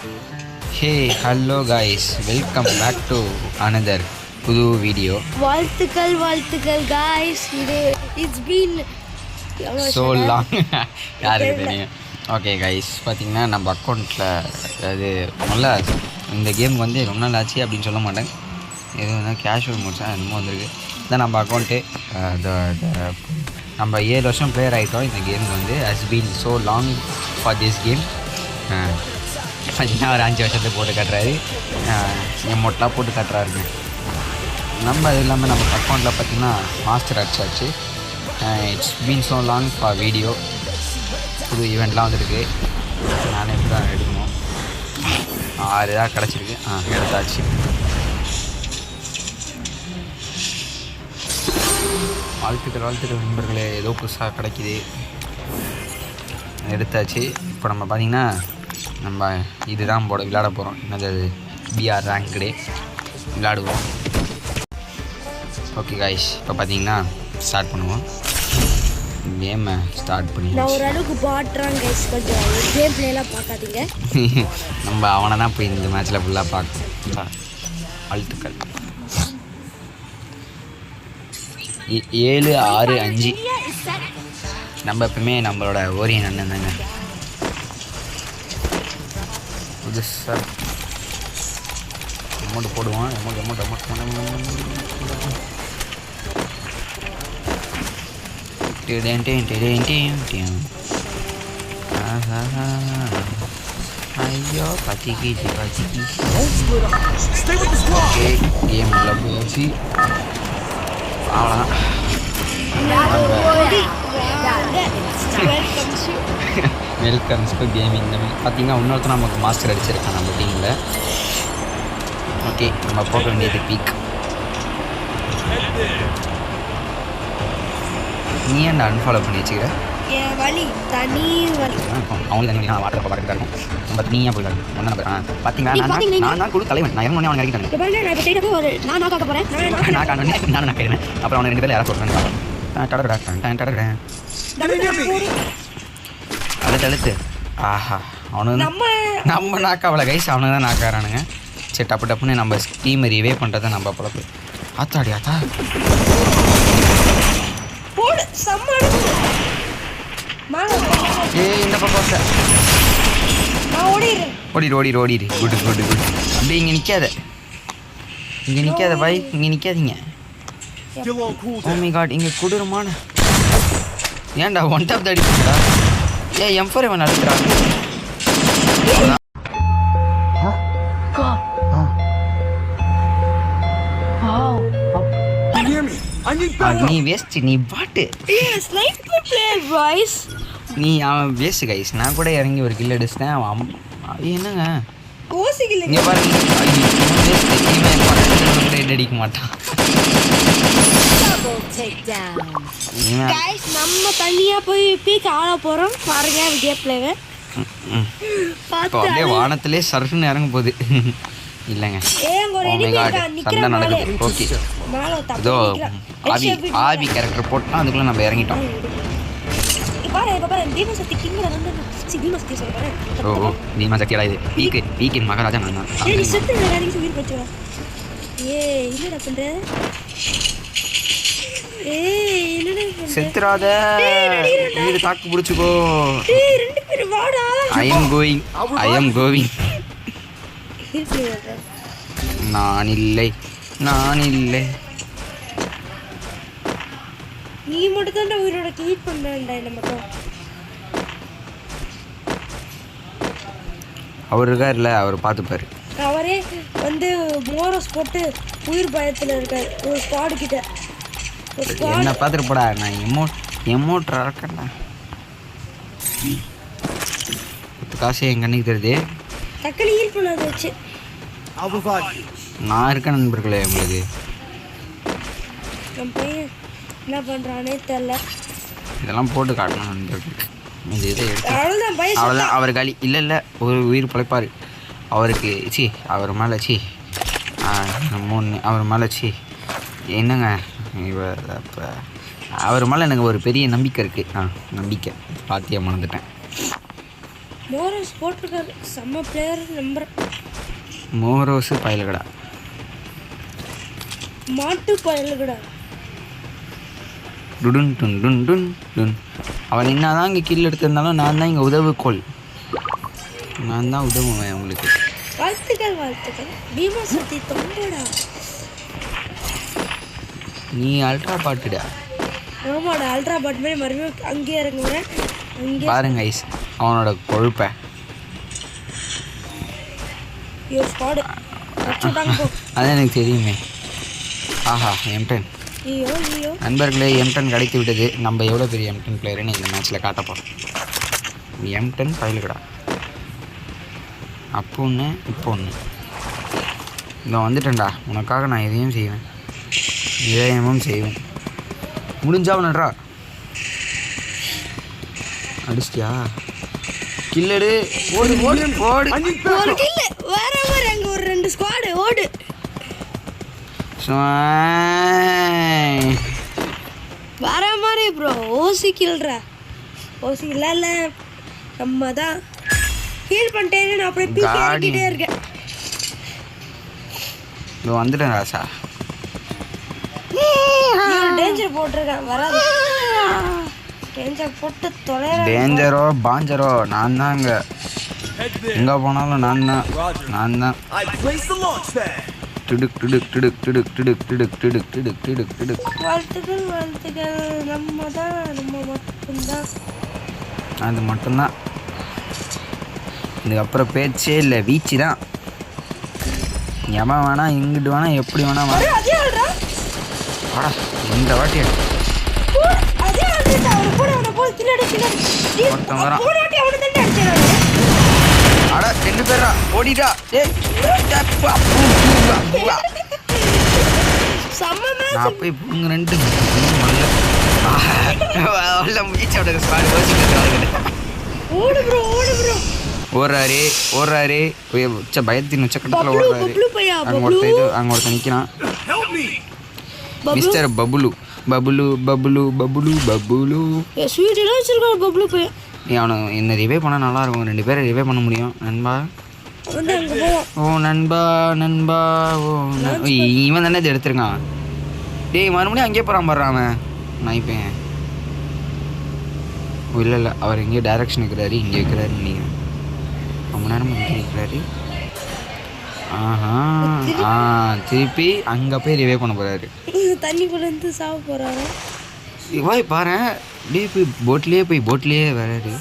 Hey hello guys, welcome back to another புது video. வாழ்த்துக்கள் guys. It's been so long. யாருக்கு தெரியும். Okay guys, பார்த்தீங்கன்னா நம்ம அக்கௌண்ட்டில் அது நல்லா இந்த கேம் வந்து ரொம்ப நாள் ஆச்சு அப்படின்னு சொல்ல மாட்டேன். எதுவும் வந்து கேஷுவல் மோட்ஸாக என்னமோ வந்திருக்கு. இதான் நம்ம அக்கௌண்ட்டு. நம்ம 7 வருஷம் பிளேயர் ஆகிட்டோம். இந்த கேமுக்கு வந்து has been so long for this game. பார்த்தீங்கன்னா ஒரு 5 வருஷத்துக்கு போட்டு காட்டுறாரு, எமௌண்ட்லாம் போட்டு காட்டுறாருங்க. நம்ம அது இல்லாமல் நம்ம அக்கௌண்ட்டில் பார்த்திங்கன்னா மாஸ்டர் அடிச்சாச்சு. It's been so long for video. புது ஈவெண்ட்லாம் வந்துருக்கு. நானே இப்படி தான் எடுக்கணும். 6 தான் கிடச்சிருக்கு. எடுத்தாச்சு. வாழ்த்துக்கள் நண்பர்களே, ஏதோ புதுசாக கிடைக்கிது. எடுத்தாச்சு. இப்போ நம்ம பார்த்திங்கன்னா நம்ம இதுதான் விளையாட போகிறோம். என்னது பிஆர் ரேங்க்டே விளையாடுவோம். ஓகே காய்ஸ், இப்போ பார்த்தீங்கன்னா ஸ்டார்ட் பண்ணுவோம். கேமை ஸ்டார்ட் பண்ணி நான் ஓரளவுக்கு பாட்டுறான் கைஸ். கொஞ்சம் கேம் பிளேலாம் பார்க்காதீங்க. நம்ம அவனை தான் போய் இந்த மேட்ச்சில் ஃபுல்லாக பார்க்கணும். வாழ்த்துக்கள். 7, 6, 5. நம்ம எப்பவுமே நம்மளோட ஓரியன் அண்ணன் தாங்க. புதுசாக அமௌண்ட் போடுவான். அமௌண்ட் ஐயோ பச்சிக்கிச்சு. ஓகே, கேம் உள்ள போச்சு. அவ்வளோதான். Welcomes to gaming. பார்த்தீங்கன்னா இன்னொருத்தர் நமக்கு மாஸ்டர் அடிச்சிருக்கான் நம்ம டீமில். ஓகே, நம்ம போக வேண்டியது பீக். நீ என்ன அன்ஃபாலோ பண்ணி வச்சுக்கிற? அவங்களுக்கு தனி நான் வாட்டர் பார்க்க இருக்கும். நம்ம நீயா போய் ஒன்றா பார்த்தீங்களா? நான் தான் குழு தலைவன். நான் இறங்க அவனை இறங்கிட்டேன். நான் கேட்குறேன். அப்புறம் அவனை 2 பேர் யாராவது சொல்கிறேன். அடுத்து ஆஹா, அவனு நம்ம நாக்காவல கைஸ். அவனு தான் நாக்காரானுங்க. சரி, டப்புன்னு நம்ம டீமை ரிவே பண்ணுறதை நம்ம பொழப்பு. ஆத்தாடி ஆத்தா, இந்த பக்கம் ஓடிடு. குட். அப்படியே இங்கே நிற்காத பாய். இங்கே நிற்காதீங்க. ஓ மை காட், இங்கே கொடூரமான. ஏன்டா ஒன் டாப் தான் அடிச்சுடா. M4 அவன் அழுத்துறான். நீ வேஸ்ட். நீ பாட்டு நீ அவன் வேஸ்ட் கைஸ். நான் கூட இறங்கி ஒரு கில் அடிச்சிட்டேன். அவன் என்னங்க இங்கே பாருங்க. அடிக்க மாட்டான். நம்ம தனியா போய் பீக் ஆட போறோம் பாருங்க. விடிய பிளேவை அப்படியே வானத்திலே சர்ஃப்னு இறங்க போகுது. இல்லைங்க, சண்டை நடக்குது. ஓகே, இதோ ஆவி கேரக்டர் போட்டோம். அதுக்குள்ளே நம்ம இறங்கிட்டோம். ஓ, நீமா சக்தியடா இது. பீக்கின் மகாராஜா நான் தான். செத்துறாத, வீடு தாக்கு பிடிச்சிக்கோ. I am going. நான் இல்லை. நீ மட்டும் தான் உயிரோட ஹீட் பண்ணாண்டா. நமக்கு அவர் இருக்கார்ல, அவர் பார்த்துப்பாரு. அவரே வந்து மோரஸ் போட்டு உயிர் பயத்தில் இருக்காரு ஒரு ஸ்குவாடு கிட்ட. என்ன பார்த்துட்டு போடா. நான் எமோட் இருக்கேன்டா. காசு என் கண்ணுக்கு தெரியுது. டக்குனு ஹீல் பண்ணாத வச்சு நான் இருக்கேன் நண்பர்களே. உங்களுக்கு நம்ம பையன் என்ன பண்ணுறானே தெரில. இதெல்லாம் போட்டு காட்டணும் நண்பர்களுக்கு. இது இதை எடுத்து அவ்வளோதான். அவர் காலி. இல்லை, ஒரு உயிர் பிழைப்பார். அவருக்கு அவர் மேலே அவர் மேலே என்னங்க இப்போ அவர் மேலே எனக்கு ஒரு பெரிய நம்பிக்கை இருக்குது. நம்பிக்கை பார்த்தியா மறந்துட்டேன். மோரோஸ் போட்டிருக்காரு செம்ம பிளேயர் நம்பர். மோரோஸு பயலுகடா, மாட்டு பயலுகடா. டுடுன் டுன் டுன் டுன் டுன். அவன் என்ன தான் இங்கே கீழே எடுத்திருந்தாலும் நான் தான் இங்கே உதவுக்கோள், நான் தான் உதவுவேன் உங்களுக்கு. வாழ்த்துக்கள் வாழ்த்துக்கள். பீமா சக்தி தொண்டடா. நீ அல்ட்ரா பாட்டுடா. ஆமாடா அல்ட்ரா பாட் மாதிரி மறுபடியும் அங்கேயே இறங்குறேன். அங்கே பாருங்க ஐஸ் அவனோட கொழுப்பை. ஐயோ ஸ்குவாடு அடிச்சுட்டாங்க போ. அதான் எனக்கு தெரியுமே. ஆஹா M10. ஐயோ ஐயோ நண்பர்களே M10 கிடைத்து விட்டது. நம்ம எவ்வளோ பெரிய M10 பிளேயர்னு இந்த மேட்ச்சில் காட்டப்போம். M10 பயலுகடா. அப்போ ஒன்று இப்போ ஒன்று. இங்கே வந்துட்டேன்டா, உனக்காக நான் எதையும் செய்வேன், இதயமும் செய்வேன். முடிஞ்சா நட்ரா அடிச்சிட்டியா? கில்லடு ஓடு ஓடு ஓடு. ஒரு கில் வேற மாதிரி அங்கே ஒரு 2 ஸ்குவாடு ஓடு. வர மாதிரி ப்ரோ ஓசி கில்றா. ஓசி இல்லை நம்ம தான் ஹீல் பண்ணிட்டேன்னு நான் அப்படியே பீக்கி இறக்கிட்டே இருக்கேன். இதோ வந்துட்டேன் ராசா. டேஞ்சர் போட்டிருக்கேன் வராது. டேஞ்சர் போட்டு தொலைறேன். டேஞ்சரோ பாஞ்சரோ நான் தான் இங்கே எங்கே போனாலும் நான் தான். டிடுக் டிடுக் டிடுக் டிடுக் டிடுக் டிடுக் டிடுக் டிடுக் டிடுக் டிடுக். வாழ்த்துக்கள் வாழ்த்துக்கள். நம்ம மட்டும்தான். அது மட்டும்தான். இதுக்கப்புறம் பேச்சே இல்லை, வீச்சு தான். எவன் வேணா இங்கிட்டு வேணா எப்படி வேணா அதே ஆள்றா. வாடா இந்த வாட்டி அதே ஆள்றா. அவன போடு கில்லடி. ஒருத்தன் வரான். போடாட்டி அவன தான் அடிச்சானே. அட 2 பேரா ஓடிடா. ஏய் செம்ம மேட்ச். நான் போய் புங்க 2 நல்ல முயற்சியோட ஸ்குவாட் யோசிக்கிறாங்க. ஓடு ப்ரோ ஓடு ப்ரோ. ஓடுறாரு உச்ச பயத்தின் உச்சக்கட்டத்தில் ஓடுறாரு. அங்கே ஒருத்தன் நிற்கிறான். மிஸ்டர் பபுலு பபுலு பபுலு பபுலு பபுலு. ஸ்வீட்டெல்லாம் வச்சிருக்காரு பபுலு பையன். நீ அவனை என்ன ரிவே பண்ணால் நல்லாயிருக்கும். 2 பேரை ரிவே பண்ண முடியும் நண்பா. வந்து அங்கே போவான். ஓ நண்பா நண்பா. ஓ இவன் தானே இது எடுத்திருக்கான். டேய் மறுபடியும் அங்கேயே போகிறான் பாடுறான் அவன். நான் இப்போ இல்லை அவர் எங்கேயோ டைரக்ஷன் இருக்கிறாரு, இங்கே இருக்கிறாரு நினைக்கிறேன். ரொம்ப நேரமாக இங்கே இருக்கிறாரு. திருப்பி அங்கே போய் ரிவே பண்ண போகிறாரு. தண்ணிக்குள்ள இருந்து சாவ போகிறாரு. வாய் பாரு. டே போய் போட்லேயே வராரு.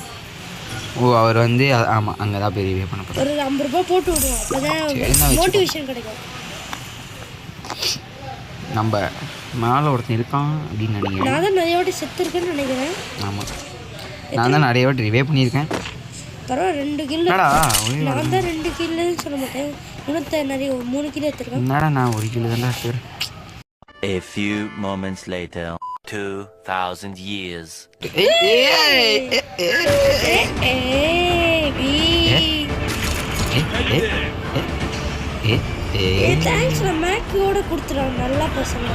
ஓ அவர் வந்து ஆமாம் அங்கே தான் போய் ரிவே பண்ண போகிறாரு. ஒரு 50 ரூபாய் போட்டு விடுவோம், அப்போதான் மோட்டிவேஷன் கிடைக்கும். நம்ம மேலே ஒருத்தன் இருக்கான் அப்படின்னு நினைக்கிறேன். நான் தான் நிறைய வாட்டி செத்து இருக்கேன்னு நினைக்கிறேன். ஆமாம் நான் தான் நிறைய வாட்டி ரிவே பண்ணியிருக்கேன். பரவாயில்ல 2 கில்லு. நான் தான் 2 கில்லுன்னு சொல்ல மாட்டேன். இன்னொருத்த நிறைய 3 கிலோ எடுத்துருக்கேன். என்னடா நான் 1 கிலோ தான் எடுத்துக்கிறேன். A few moments later, 2000 years. Thanks. நான் மேக்கோட கொடுத்துருவேன். நல்லா பசங்க.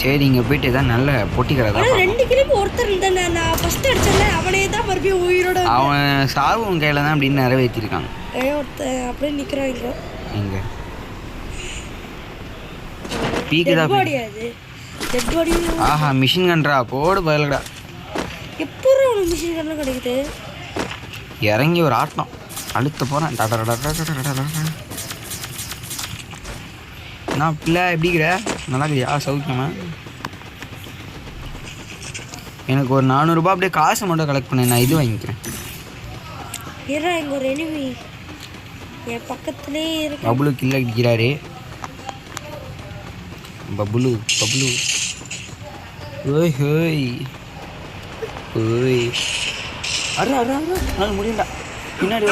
சரி இங்கே போயிட்டு தான் நல்ல பொட்டிக்கிறதா. 2 கிலோ ஒருத்தர் இருந்தானே நான் ஃபர்ஸ்ட் அடிச்சல அவனே தான் மறுபடியும் உயிரோட. அவன் சாவு உன் கையில் தான் அப்படின்னு நிறைவேற்றிருக்கான். ஒருத்தன் அப்படியே நிற்கிறான். இங்கே பீக்கு தான் பாடியாது. Dead body. ஆஹா மிஷின் கன்றா போடு பயலடா. எப்போ உனக்கு மிஷின் கன்லாம் கிடைக்குது? இறங்கி ஒரு ஆட்டம் அழுத்த போகிறேன். நான் பிள்ளை எப்படிங்கிற நல்லா இருக்குயா சௌக்கியமா? எனக்கு ஒரு 400 ரூபாய் அப்படியே காசு மட்டும் கலெக்ட் பண்ணேன். நான் இது வாங்கிக்கிறேன். ஏன்னா இங்கே ஒரு எனிமி என் பக்கத்துலேயே இருக்கு. பபுலு கில்ல அடிக்கிறாரு. பபுலு பபுலு ஓய் ஹோய் ஓய். அரை அரை அரை அது முடியல. பின்னாடி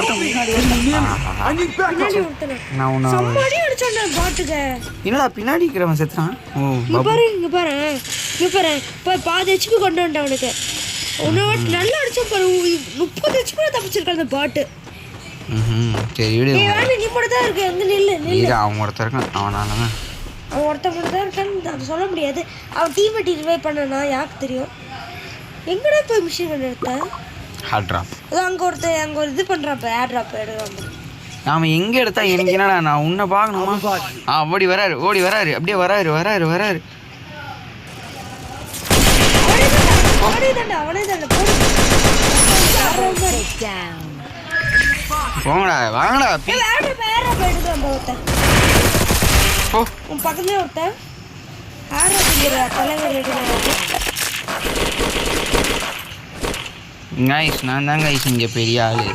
நான் உன்னை பாட்டுக்க என்னடா பின்னாடி இருக்கிறவன் செத்தான். இங்கே பாரு இங்கே பாரு இப்போ பாதி ஹெச்பி கொண்டு வந்துட்டேன் அவனுக்கு. உன்னோட நல்லா அடிச்சா பாரு 30 ஹெச்பி தப்பிச்சிருக்கான் அந்த பாட்டு. சரி விடு. நீ மட்டும் தான் இருக்கு. வந்து நில்லு. அவன் ஒருத்தர் இருக்கான். அவன் ஒருத்தன் மட்டும் தான் இருக்கான்னு அது சொல்ல முடியாது. அவன் டீமேட் ரிவைவ் பண்ணனா யாருக்கு தெரியும். எங்கடா போய் மிஷின் கன் எடுத்தேன்? Hard drop. அதான் அங்கே ஒரு இது பண்ணுறான் ஏர் ட்ராப் எடுக்கிறான். நாம் எங்கே எடுத்தா எனக்கு என்னடா நான் உன்னை பார்க்கணுமா? ஓடி வராரு அப்படியே வராரு. போங்கடா வாங்கடா. உன் பக்கத்துலேயே ஒருத்தன் கைஸ் நான் தான் கைஸ் இங்கே பெரிய ஆளு.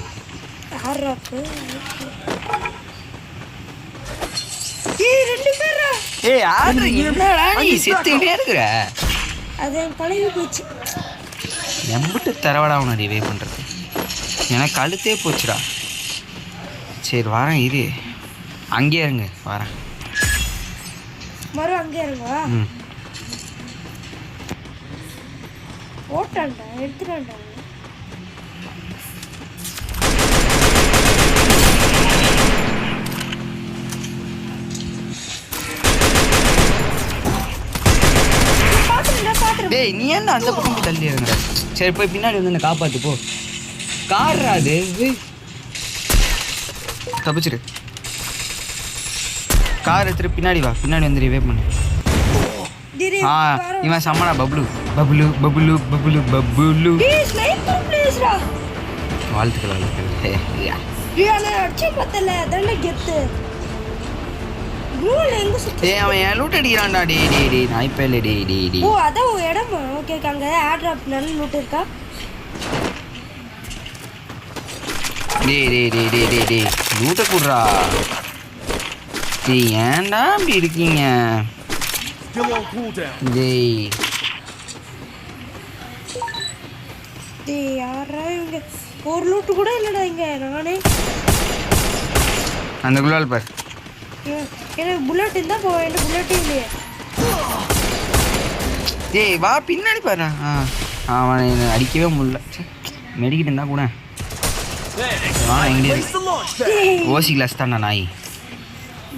என்னடா நீ செத்துக்கிட்டே இருக்கிற? அது பழகி போச்சு. எம்பிட்டு தரவடா உன்னை ரிவே பண்ணுறது? எனக்கு கழுத்தே போச்சுடா. சரி வரேன் இரு, அங்கேயே இருங்க வரேன். மரம் அங்கே இருங்கா. ஓட்டாண்டா எடுத்துட்டாண்டா. டேய் நீ என்ன அந்த பக்கம் தள்ளி இருங்க. சரி போய் பின்னாடி வந்து என்ன காப்பாத்து போ. கார்ரா அது தப்பிச்சிரு. கார் எடுத்துட்டு பின்னாடி வா, பின்னாடி வந்து ரிவே பண்ணு. இவன் சம்மனா பப்ளு. வாழ்த்துக்கள். அவன் என் லூட் அடிக்கிறான்டா. டே நான் இப்போ இல்லை. டே ஓ அதான் ஒரு இடமா? ஓகே அங்கே ஏர் ட்ராப் நல்ல லூட் இருக்கா? டே லூட்டை கூடுறா. டேய் ஏன்டா அப்படி இருக்கீங்க? டேய் யாரா இவங்க? ஒரு லூட்டு கூட இல்லைடா இங்கே. நானே அந்த குலால் பார். எனக்கு புல்லட் இருந்தால் போ. என்ன புல்லட்டே இல்லையே. டேய் வா பின்னாடி பாரு. அவனை அடிக்கவே முடியல. மெடிக்கிட்டு இருந்தா கூட ஓசி கிளாஸ் தான்டா நாய்.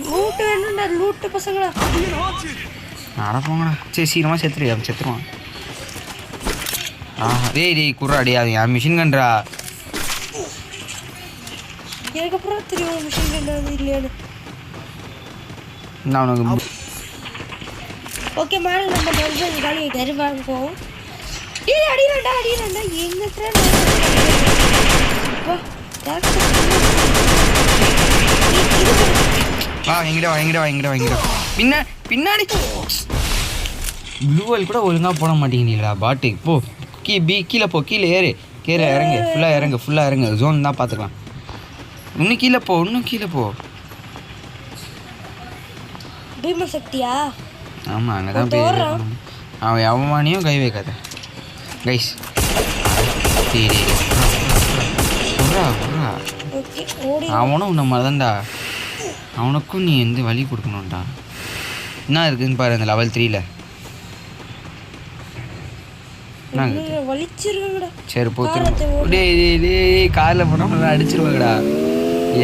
லூட்டு வேணும்டா. லூட்டு பசங்களா நடப்போங்கடா. சரி சீக்கிரமாக செத்துருவான். டேய் குர்ரா. டே அது என் மிஷின் கன்றா. எனக்கப்புறம் தெரியும் மிஷின் கன் இல்லையானு. நான் உனக்கு ஓகே மேலே நம்ம வந்து காலி தருவாங்க போவோம். அடிவாண்டா எங்க ஃப்ரெண்ட் வா எங்கிட்ட பின்னாடி ப்ளூவல் கூட ஒழுங்காக போட மாட்டேங்கிறீங்களா பாட்டு? போ கீழே போ. கீழே இறங்கு. ஃபுல்லாக இறங்கு. ஜோன் தான் பார்த்துக்கலாம். இன்னும் கீழே போ. பீம சக்தியா? ஆமாம் அங்கே தான் போய் அவன் அவமானியும் கை வைக்காத கைஸ். அவனும் உன்னை மாதிரிதான்டா. அவனுக்கும் நீ வந்து வழி கொடுக்கணும்டா. என்ன இருக்குதுன்னு பாரு அந்த லெவல் 3ல். சரி போத்துருவோம். டேய் காரில் போனோம்னா அடிச்சிருவாங்கடா.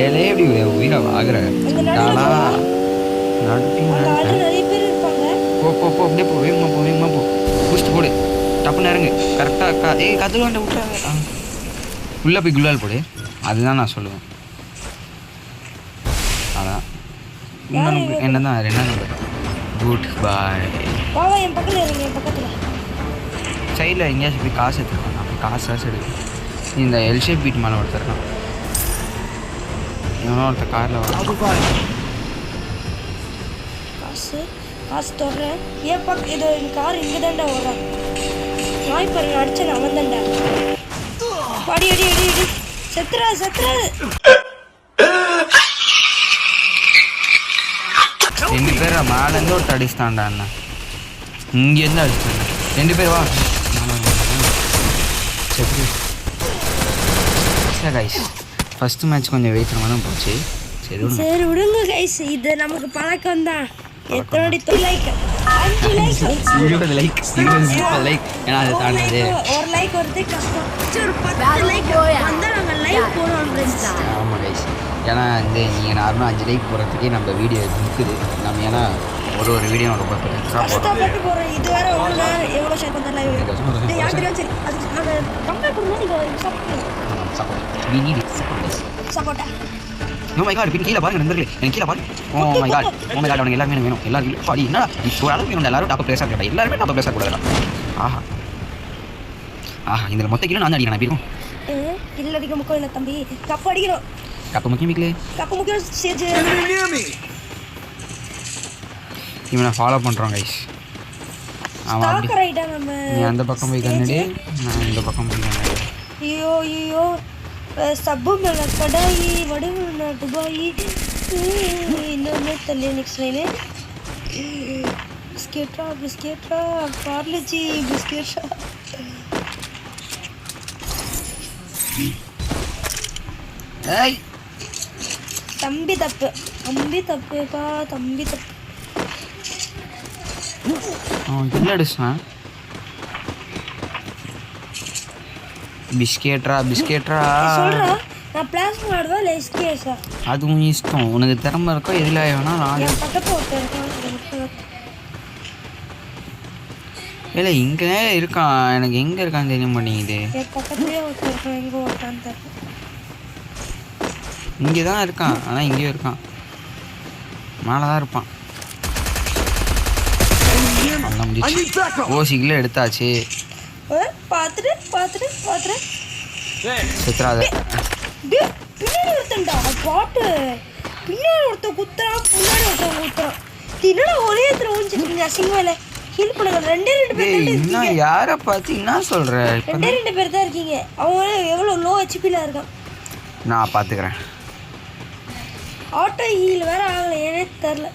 ஏழே எப்படி உயிரை வாங்குற போ அப்படியே போ. வேகமாக போ. பூஸ்ட் போடு. டப்புன்னு இறங்கு கரெக்டாக. கதவுலாண்ட விட்டுறாங்க. உள்ளே போய் குல்லால் போடு. அதுதான் நான் சொல்லுவேன். அதான் என்ன தான் 2ஆம் நம்பர். குட் பாய். சைடில் எங்கேயாச்சும் போய் காசு எடுத்துருக்கான். அப்போ காசு எடுக்கும். இந்த எல்ஷேப் பீட் மேலே ஒருத்தர் இருக்கான். இவனோ ஒருத்தர் காரில் வர. காசு தொடறேன். ஏன் பக்கம் இது கார் இங்கே தாண்டா வரான். நாய் பாருங்க அடிச்சேன். அவன் தாண்டா. அடி செத்துறாது. ரெண்டு பேர் மேலேருந்து ஒரு அடிச்சிட்டான்டா. அண்ணா இங்கேருந்து அடிச்சிட்டாங்க. 2 பேர் வா. சரி கைஸ் ஃபஸ்ட்டு மேட்ச் கொஞ்சம் வெயிட் தான் போச்சு. சரி விடுங்க கைஸ். இது நமக்கு பழக்கம் தான். எத்தனை லைக்? 5 லைக். 20 லைக். ஏன்னா அது தாண்டது. ஒரு லைக் வருது கஷ்டம். சரி 10 லைக் வந்தா நாங்கள் லைக் போடுவோம் ஃப்ரெண்ட்ஸ். ஆமாம் கைஸ். ஏன்னா இந்த நீங்கள் நார்மலாக 5 லைக் போடுறதுக்கே நம்ம வீடியோ இருக்குது. நம்ம ஏன்னா ஒரு வீடியோ நம்ம பார்த்துட்டு கஷ்டப்பட்டு போகிறேன். இது வேற ஒன்று நேரம் எவ்வளோ ஷேர் பண்ணல யார் தெரியும். சரி அதுக்கு நாங்கள் கம்பேர் பண்ணணும். நீங்கள் சப்போர்ட்டா ஓ மை காட் கீழே பாருங்க நண்பர்களே, எனக்கு கீழே பாருங்க. ஓ மை காட் அவனுக்கு எல்லாருமே வேணும். எல்லாரும் பாடி என்ன இப்போ அளவுக்கு வேணும். எல்லாரும் டாப் பிளேஸாக கேட்டா எல்லாருமே டாப் பிளேஸாக கூடாது. ஆஹா இதில் மொத்த கிலோ நான் அடிக்கிறேன். எப்படி இருக்கும்? கில் அடிக்க முக்கியம் இல்லை தம்பி, கப்பு அடிக்கணும். கப்பு முக்கியம் வீக்கிலே கப்பு முக்கியம். சரி இவனை ஃபாலோ பண்ணுறோம் கைஸ். அவன் அப்படி ரைட்டா நம்ம நீ அந்த பக்கம் போய் கண்ணடி, நான் இந்த பக்கம் போய் கண்ணடி. ஐயோ சப்பு மேலே கடாயி வடிவ துபாயி இன்னொன்று தள்ளி நெக்ஸ்ட் லைனு பிஸ்கெட்டா பார்லிஜி பிஸ்கெட்டா. ஏய் தம்பி தப்புப்பா, தம்பி தப்பு. அவன் கில் அடிச்சான். பிஸ்கெட்ரா சொல்றா நான் பிளாஸ்மா ஆடுவா இல்லை எஸ்கேஸா? அது உன் இஷ்டம். உனக்கு திறமை இருக்கோ எதில் வேணா நான் என் பக்கத்தில் ஒருத்தர் இருக்கான். இல்லை இங்கே இருக்கான். எனக்கு எங்கே இருக்கான்னு தெரிய மாட்டேங்குது. என் பக்கத்துலேயே ஒருத்தர் இருக்கான். எங்கே ஒருத்தான்னு தெரியல. இங்கே தான் இருக்கான், ஆனால் இங்கேயும் இருக்கான். மேலே தான் இருப்பான். ஓசிக்கில் எடுத்தாச்சு. பார்த்துட்டு சித்ராத பின்னாடி ஒருத்தன்டா பாட்டு. பின்னாடி ஒருத்தன் குத்துறான், முன்னாடி ஒருத்தன் குத்துறான். என்னடா ஒரே இடத்துல ஊஞ்சிருக்கீங்க அசிங்கமால. ஹீல் பண்ணுங்க. ரெண்டே பேர் இன்னும் யாரை பார்த்து என்ன சொல்கிற? ரெண்டே பேர் தான் இருக்கீங்க. அவங்க எவ்வளோ லோ ஹெச்பியில் இருக்கான். நான் பார்த்துக்கிறேன். ஆட்டோ ஹீல் வேற ஆகலை, ஏனே தெரில.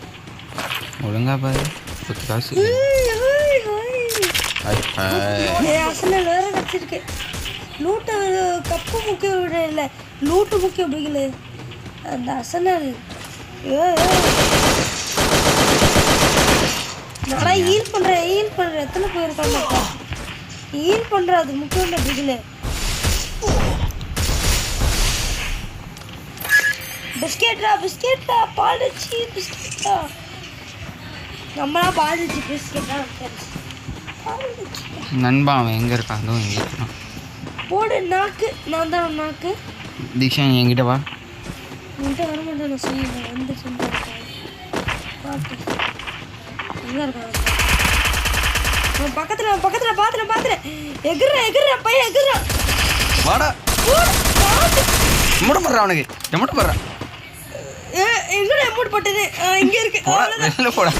ஒழுங்கா பாரு. 10 காசு அசனல் வேற கிடச்சிருக்கு. லூட்டை கப்பு முக்கியம் விட இல்லை, லூட்டு முக்கியம் பிடிக்கல. அந்த அசனல் நல்லா ஹீல் பண்ணுறேன். எத்தனை போயிருக்காங்க ஹீல் பண்ணுற, அது முக்கியம் பிடிக்கல. பிஸ்கெட்டா பாலிச்சி பிஸ்கெட்டா. நம்மளா பாலிச்சி பிஸ்கெட்டா நண்பா அவன் எங்கே இருக்கான்? அதுவும் எங்கே இருக்கான்? போடு நாக்கு. நான் தான் நாக்கு. தீக்ஷா நீ என்கிட்ட வா. என்கிட்ட வர மாட்டேன். நான் சொன்னேன் வந்து சொன்னேன். பாட்டு எங்கே இருக்கான்? பக்கத்தில் பார்த்துறேன். எகுறேன் பையன் எகுறான். வாடா எம்மோட போடுறான். அவனுக்கு எம்மோட போடுறான். எங்கடா எமௌண்ட் போட்டது? இங்கே இருக்கு. வெளில போடா.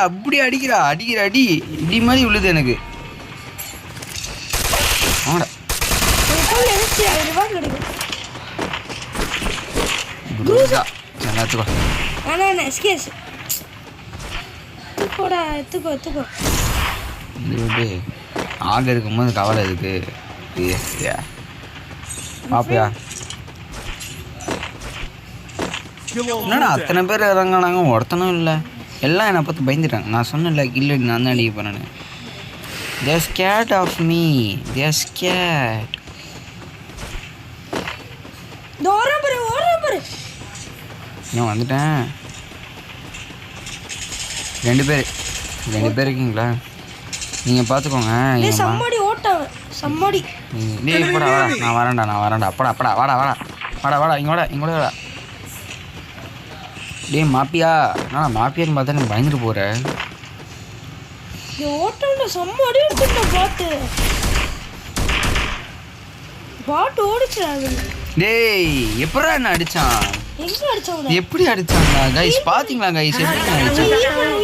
அப்படி அடிக்கிறா அடி இடி மாதிரி உள்ளது எனக்கு. ஆடா எல்லாத்துக்கும் எடுத்துக்கோ. ஆக இருக்கும்போது கவலை இருக்கு. பாப்பியா என்னடா அத்தனை பேர் இறங்கினாங்க, ஒருத்தனும் இல்லை. எல்லாம் என்னை பார்த்து பயந்துட்டாங்க. நான் சொன்னேன்ல இல்லை நான் தான் அடிக்க போனேன்னு. They're scared of me. They're scared. நான் வந்துட்டேன். 2 பேர் இருக்கீங்களா? நீங்கள் பார்த்துக்கோங்க. நீ போடா நான் வரேன்டா. அப்படா வாடா இங்கே வாடா. டே மாப்பியா. நான் மாப்பியான்னு பார்த்தா எனக்கு பயந்துட்டு போகிறேன். டேய் எப்படா என்ன அடிச்சான்? எப்படி அடிச்சாங்க கைஸ்? பாத்தீங்களா கைஸ் எப்படி அடிச்சான்?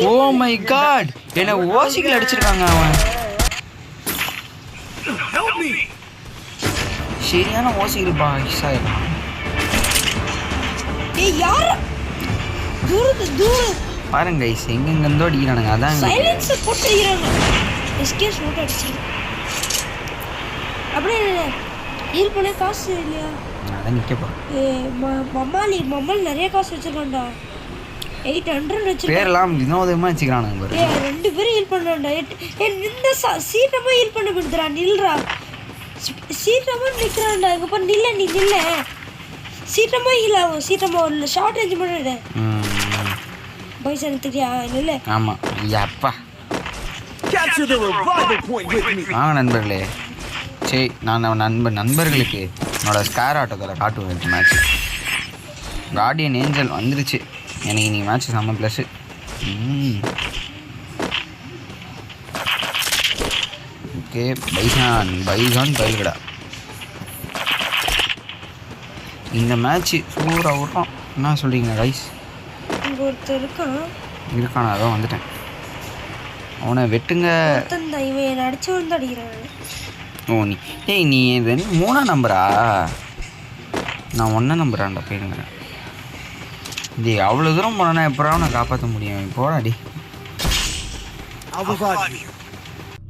ஓ மை காட், என்ன ஓசிக்கில் அடிச்சிருக்காங்க. அவன் சரியான ஓசிக்கில் பாய்ஸ் ஆயிடும். பாருங்க கைஸ் எங்கெங்கேருந்தோ அடிக்கிறானுங்க. அதான் ஹீல் பண்ண காசு இல்லையா? அதான் நிற்க போகிறேன். மம்மாள் நிறைய காசு வச்சுருக்கான்டா. 800 வச்சுருக்கேன். பேரெல்லாம் வினோதமாக வச்சுக்கிறானுங்க. 2 பேரும் ஹீல் பண்ணான்டா. இந்த சீக்கிரமாக ஹீல் பண்ண கொடுத்துறா. நில்றா, சீக்கிரமாக நிற்கிறான்டா. இங்கே பாரு, நில்ல. சீக்கிரமாக ஹீல் ஆகும். சீக்கிரமாக ஒரு ஷார்ட் ரேஞ்ச் பண்ணிடு. பைசா தெரியா இல்லை? ஆமாம். அப்பா வாங்க நண்பர்களே. சரி, நான் நண்பர்களுக்கு என்னோட ஸ்கேர் ஆட்டத்தில் காட்டுவேன். மேட்ச் கார்டியன் ஏஞ்சல் வந்துருச்சு. எனக்கு இன்னைக்கு மேட்ச் செம்ம ப்ளஸ்ஸு. Okay, bison பயில்கடா. இந்த மேட்ச்சு சூப்பராக விட்றோம். என்ன சொல்கிறீங்க கைஸ்? இங்கே ஒருத்தர் இருக்கானா? அதான் வந்துட்டேன். அவனை வெட்டுங்க. இவன் அடிச்சு வந்து அடிக்கிறான். ஓ நீ 3ஆம் நம்பரா? நான் 1ஆம் நம்பரான்டா போயிருங்கிறேன். இது அவ்வளோ தூரம் போனா எப்படா நான் காப்பாற்ற முடியும்? போடாடி.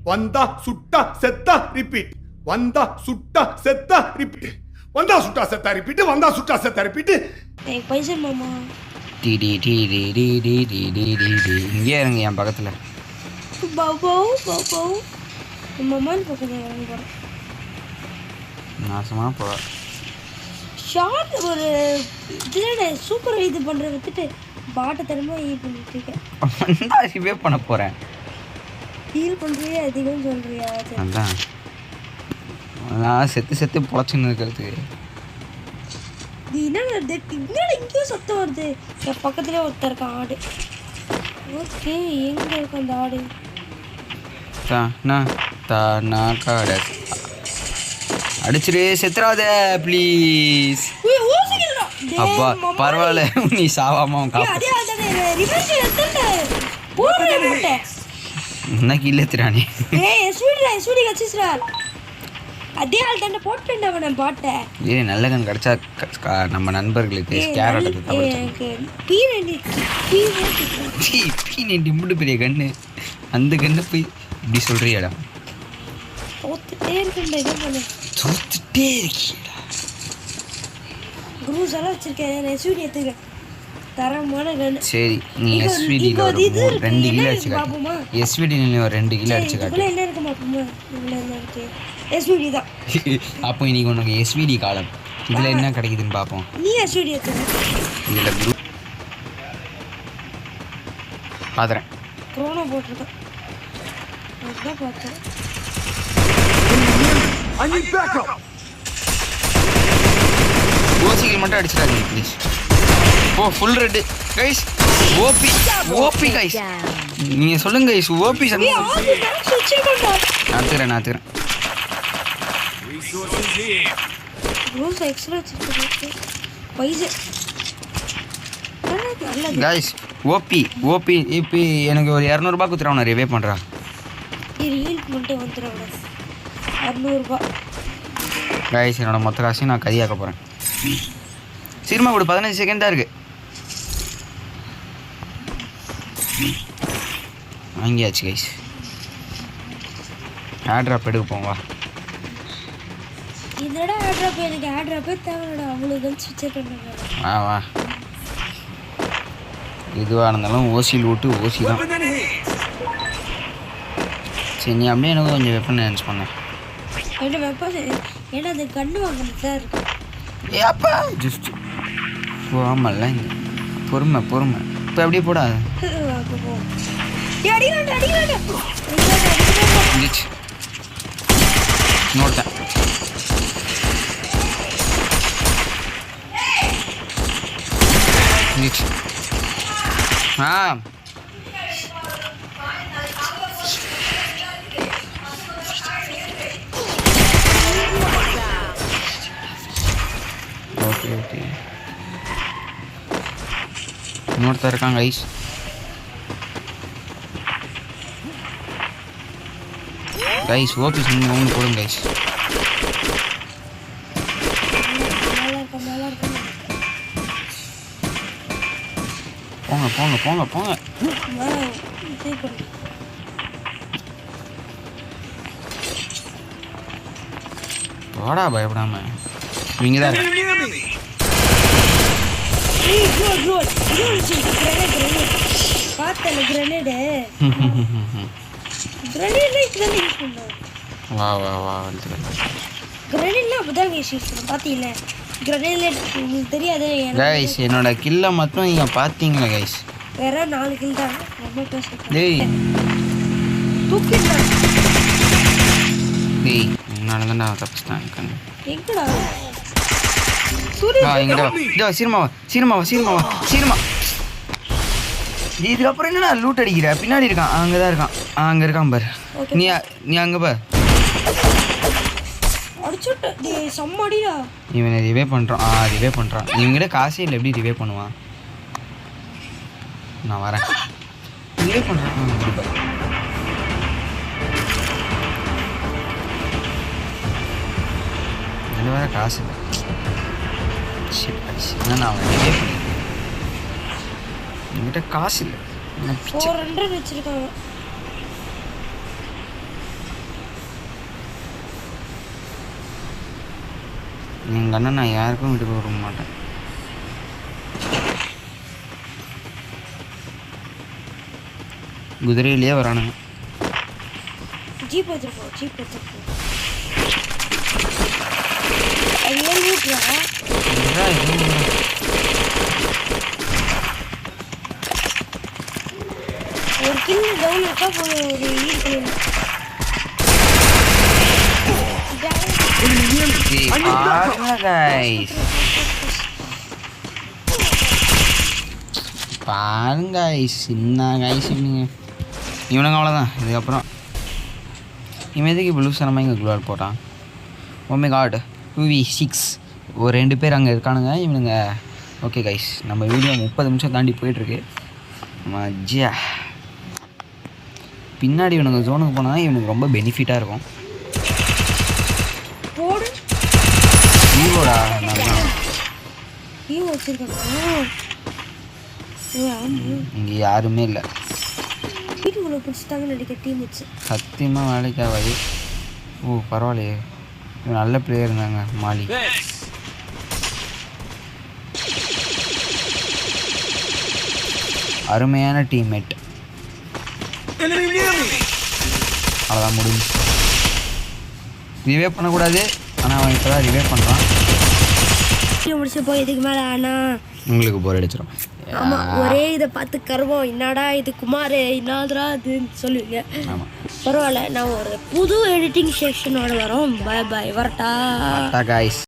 வந்தா சுட்டா செத்தா ரிப்பீட். வந்தா சுட்டா செத்தா ரிப்பீட். வந்தா சுட்டா செத்தா ரிப்பீட். வந்தா சுட்டா செத்தா ரிப்பீட். பைசா மாமா இங்கே இருங்க என் பக்கத்தில். மாமான்னு பக்கத்தில் வாங்க போகிறேன். நாசமாக போகிறேன். ஷார்ட் ஒரு இதில் சூப்பர் இது பண்ணுற விட்டுட்டு பாட்டை திறமை ஹீல் பண்ணிட்டு இருக்கேன். ரிவே பண்ண போகிறேன். ஹீல் பண்ணுறியா அதிகம் சொல்கிறியா? அதான் நான் செத்து பொழைச்சுன்னு இருக்கிறதுக்கு. என்னடா இங்கேயும் சத்தம் வருது. என் பக்கத்துலேயே ஒருத்தர் இருக்கான் ஆடு. ஓகே, எங்கே இருக்கு அந்த ஆடு? அடிச்சிரு, செத்துறாத ப்ளீஸ். அப்பா பரவாயில்ல, நீ சாவாம என்ன கீழே திரானே. அதே ஆள் தானே போட்டேன் அவனை பாட்டை. நல்ல கண் கிடைச்சா நம்ம நண்பர்களுக்கு இம்புட்டு பெரிய கண்ணு. அந்த கண்ணை போய் இப்படி சொல்றியாடா? தோத்துட்டே இருக்கீடா. குரூஸ் எல்லாம் வச்சிருக்கேன். எஸ்விடி எடுத்துக்கிறேன். தரமான கண்ணு. சரி, நீ எஸ்விடியில் ஒரு 2 கிலோ அடிச்சு காட்டு. எஸ்விடியில் ஒரு 2 கிலோ அடிச்சு காட்டு. என்ன இருக்கு பாப்போமா? என்ன இருக்கு? எஸ்விடி தான். அப்போ இன்னைக்கு உனக்கு எஸ்விடி காலம். இதில் என்ன கிடைக்குதுன்னு பார்ப்போம். நீ எஸ்விடி எடுத்துக்க. இதில் குரூப் பார்த்துறேன். க்ரோனோ போட்டிருக்கேன். அதுதான் பார்த்தேன். ஓசிகள் மட்டும் அடிச்சிடாதீங்க please. Oh full red guys. OP guys. நீங்கள் சொல்லுங்க கைஸ். ஓபி நாத்துக்கிறேன். கைஸ் ஓபி இப்போ எனக்கு ஒரு 200 குத்துறா. நான் ரிவே பண்ணுறா. கைஸ் என்னோட மொத்த காசையும் நான் கதியாக்க போகிறேன். சீக்கிரமா கூட 15 செகண்ட் தான் இருக்கு. வாங்கியாச்சு கைஸ். ஆட்ராப் எடுக்க போங்க. வா. இதோட ஆட்ராப் எனக்கு ஆட்ராப்பே தேவைடா. அவ்வளோதான் சுவிட்சர் பண்ணுங்க. வா எதுவாக இருந்தாலும் ஓசியில் விட்டு ஓசி தான். சரி, நீ அப்படியே எனக்கு கொஞ்சம் வெப்பன் நினச்சி பண்ணேன். என்ன வெப்பன்? ஏன்னா அது கண்ணு வாங்கணும் சார். அப்பா ஜஸ்ட் ஆமாம்ல. பொறுமை இப்போ அப்படியே போடாது. நோட்டேன். ஓகே இன்னொருத்தர் இருக்காங்க ஐஸ். கைஸ் ஓபி சொன்ன போடுங்க கைஸ். போங்க வாடா பயப்படாம. இவங்க தான் கிரனேட் உங்களுக்கு தெரியாது கைஸ் என்னோட கில்லை மட்டும் நீங்கள் பார்த்தீங்களா கைஸ்? வேற 4 கில் தான் ரொம்ப பேசுறேன். டேய் தூக்கிடலாம். டேய் என்னால் தான் நான் தப்பிச்சிட்டேன். எங்கடா இங்கிட்ட சீரமா இதுக்கப்புறம் என்னடா லூட் அடிக்கிற? பின்னாடி இருக்கான், அங்கே தான் இருக்கான், அங்கே இருக்கான் பாரு. நீ அங்கே பாரு. அடிச்சுட்டு சம்மடிடா. இவனை ரிவே பண்ணுறான். ரிவே பண்ணுறான். இவங்கிட்ட காசே இல்லை, எப்படி ரிவே பண்ணுவான்? நான் வரேன். ரிவே பண்ணுறான். இதில் வேறு காசு இல்லை. நான் அவன் ரிவே பண்ணி என்கிட்ட காசு இல்லை. 400 வச்சிருக்காங்க. எங்கள் அண்ணன் நான் யாருக்கும் வீட்டுக்கு வர மாட்டேன். குதிரையிலேயே வரானுங்க. ஜீப் வச்சிருக்கோம். ஒரு கில் டவுன் இருக்கா போல ஒரு ஈல் பாருங்க சின்ன கைஸ் இவனுங்க அவ்வளோதான். இதுக்கப்புறம் இவன் எதுக்கு இவ்வளோ சனமாக இங்கே குளோல் போட்டான்? ஓமே காட் 2v6 ஒரு 2 பேர் அங்கே இருக்கானுங்க இவனுங்க. ஓகே கைஸ், நம்ம வீடியோ 30 நிமிஷம் தாண்டி போயிட்டுருக்கு. மஜ்ஜா பின்னாடி இவனுங்க ஜோனுக்கு போனால் இவனுக்கு ரொம்ப பெனிஃபிட்டாக இருக்கும். ஈவோடா இங்கே யாருமே இல்லை. வீட்டுக்குள்ள பிடிச்சிட்டாங்க நடிக்க டீம் வச்சு. சத்தியமாக வேலைக்கு ஆகாது. ஓ பரவாயில்லையே, நல்ல பிளேயர் இருந்தாங்க மாலி. அருமையான டீம்மேட். அவ்வளோதான் முடிஞ்சு. ரிவே பண்ணக்கூடாது, ஆனால் அவன் இப்போ தான் ரிவே பண்ணுறான். முடிச்சு போய் இதுக்கு மேலே ஆனால் உங்களுக்கு போர் அடிச்சிடும். ஆமாம், ஒரே இதை பார்த்து கருவோம். என்னடா இது குமார் என்னதுரா அதுன்னு சொல்லுவீங்க. ஆமாம் பரவாயில்ல, நான் ஒரு புது எடிட்டிங் செக்ஷனோட வரோம். பாய் வரட்டா காய்ஸ்.